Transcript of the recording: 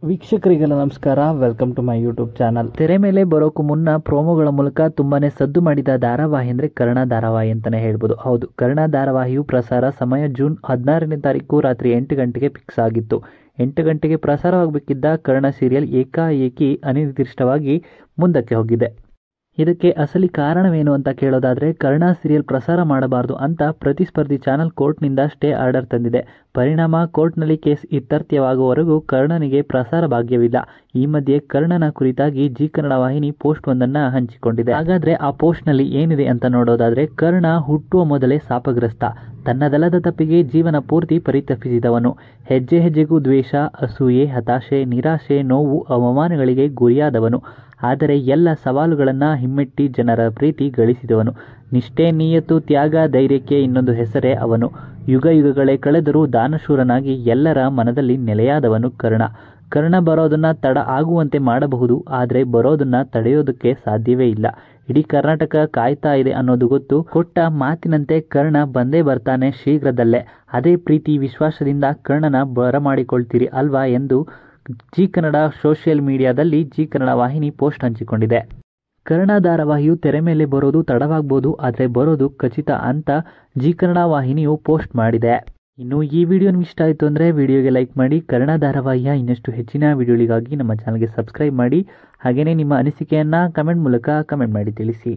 ವೀಕ್ಷಕರಿಗೆಲ್ಲ ನಮಸ್ಕಾರ. Welcome to my YouTube channel. ತೆರೆ ಮೇಲೆ ಬರೋಕ್ಕೂ ಮುನ್ನ ಪ್ರೋಮೋಗಳ ಮೂಲಕ ತುಂಬಾನೇ ಸದ್ದು ಮಾಡಿದ ಧಾರಾವಾಹಿ ಅಂದರೆ ಕರ್ಣ ಧಾರಾವಾಹಿ ಅಂತಲೇ ಹೇಳ್ಬೋದು. ಹೌದು, ಕರ್ಣ ಧಾರಾವಾಹಿಯು ಪ್ರಸಾರ ಸಮಯ ಜೂನ್ 16ನೇ ತಾರೀಕು ರಾತ್ರಿ 8 ಗಂಟೆಗೆ ಫಿಕ್ಸ್ ಆಗಿತ್ತು. 8 ಗಂಟೆಗೆ ಪ್ರಸಾರವಾಗಬೇಕಿದ್ದ ಕರ್ಣ ಸೀರಿಯಲ್ ಏಕಾಏಕಿ ಅನಿರ್ದಿಷ್ಟವಾಗಿ ಮುಂದಕ್ಕೆ ಹೋಗಿದೆ. ಇದಕ್ಕೆ ಅಸಲಿ ಕಾರಣವೇನು ಅಂತ ಕೇಳೋದಾದರೆ, ಕರ್ಣ ಸೀರಿಯಲ್ ಪ್ರಸಾರ ಮಾಡಬಾರದು ಅಂತ ಪ್ರತಿಸ್ಪರ್ಧಿ ಚಾನಲ್ ಕೋರ್ಟ್ನಿಂದ ಸ್ಟೇ ಆರ್ಡರ್ ತಂದಿದೆ. ಪರಿಣಾಮ ಕೋರ್ಟ್ನಲ್ಲಿ ಕೇಸ್ ಇತ್ಯರ್ಥವಾಗುವವರೆಗೂ ಕರ್ಣನಿಗೆ ಪ್ರಸಾರ ಭಾಗ್ಯವಿಲ್ಲ. ಈ ಮಧ್ಯೆ ಕರ್ಣನ ಕುರಿತಾಗಿ ಜಿ ಕನ್ನಡ ವಾಹಿನಿ ಪೋಸ್ಟ್ ಒಂದನ್ನು ಹಂಚಿಕೊಂಡಿದೆ. ಹಾಗಾದರೆ ಆ ಪೋಸ್ಟ್ನಲ್ಲಿ ಏನಿದೆ ಅಂತ ನೋಡೋದಾದರೆ, ಕರ್ಣ ಹುಟ್ಟುವ ಮೊದಲೇ ಶಾಪಗ್ರಸ್ತ, ತನ್ನದಲ್ಲದ ತಪ್ಪಿಗೆ ಜೀವನ ಪೂರ್ತಿ ಪರಿತಪಿಸಿದವನು, ಹೆಜ್ಜೆ ಹೆಜ್ಜೆಗೂ ದ್ವೇಷ, ಅಸೂಯೆ, ಹತಾಶೆ, ನಿರಾಶೆ, ನೋವು, ಅವಮಾನಗಳಿಗೆ ಗುರಿಯಾದವನು. ಆದರೆ ಎಲ್ಲ ಸವಾಲುಗಳನ್ನು ಹಿಮ್ಮೆಟ್ಟಿ ಜನರ ಪ್ರೀತಿ ಗಳಿಸಿದವನು. ನಿಷ್ಠೆ, ನಿಯತ್ತು, ತ್ಯಾಗ, ಧೈರ್ಯಕ್ಕೆ ಇನ್ನೊಂದು ಹೆಸರೇ ಅವನು. ಯುಗ ಯುಗಗಳೇ ಕಳೆದರೂ ದಾನಶೂರನಾಗಿ ಎಲ್ಲರ ಮನದಲ್ಲಿ ನೆಲೆಯಾದವನು ಕರ್ಣ. ಕರ್ಣ ಬರೋದನ್ನ ತಡ ಆಗುವಂತೆ ಮಾಡಬಹುದು, ಆದರೆ ಬರೋದನ್ನ ತಡೆಯೋದಕ್ಕೆ ಸಾಧ್ಯವೇ ಇಲ್ಲ. ಇಡೀ ಕರ್ನಾಟಕ ಕಾಯ್ತಾ ಇದೆ ಅನ್ನೋದು ಗೊತ್ತು. ಕೊಟ್ಟ ಮಾತಿನಂತೆ ಕರ್ಣ ಬಂದೇ ಬರ್ತಾನೆ ಶೀಘ್ರದಲ್ಲೇ. ಅದೇ ಪ್ರೀತಿ ವಿಶ್ವಾಸದಿಂದ ಕರ್ಣನ ಬರಮಾಡಿಕೊಳ್ತೀರಿ ಅಲ್ವಾ ಎಂದು ಜಿ ಕನ್ನಡ ಸೋಷಿಯಲ್ ಮೀಡಿಯಾದಲ್ಲಿ ಜಿ ಕನ್ನಡ ವಾಹಿನಿ ಪೋಸ್ಟ್ ಹಂಚಿಕೊಂಡಿದೆ. ಕರ್ಣ ಧಾರಾವಾಹಿಯು ತೆರೆ ಮೇಲೆ ಬರೋದು ತಡವಾಗಬಹುದು, ಆದರೆ ಬರೋದು ಖಚಿತ ಅಂತ ಜಿ ಕನ್ನಡ ವಾಹಿನಿಯು ಪೋಸ್ಟ್ ಮಾಡಿದೆ. ಇನ್ನು ಈ ವಿಡಿಯೋ ನಿಮ್ಗೆ ಇಷ್ಟ ಆಯಿತು ಅಂದರೆ ವಿಡಿಯೋಗೆ ಲೈಕ್ ಮಾಡಿ. ಕರ್ಣ ಧಾರಾವಾಹಿಯ ಇನ್ನಷ್ಟು ಹೆಚ್ಚಿನ ವಿಡಿಯೋಗಳಿಗಾಗಿ ನಮ್ಮ ಚಾನಲ್ಗೆ ಸಬ್ಸ್ಕ್ರೈಬ್ ಮಾಡಿ. ಹಾಗೆಯೇ ನಿಮ್ಮ ಅನಿಸಿಕೆಯನ್ನು ಕಮೆಂಟ್ ಮೂಲಕ ಕಮೆಂಟ್ ಮಾಡಿ ತಿಳಿಸಿ.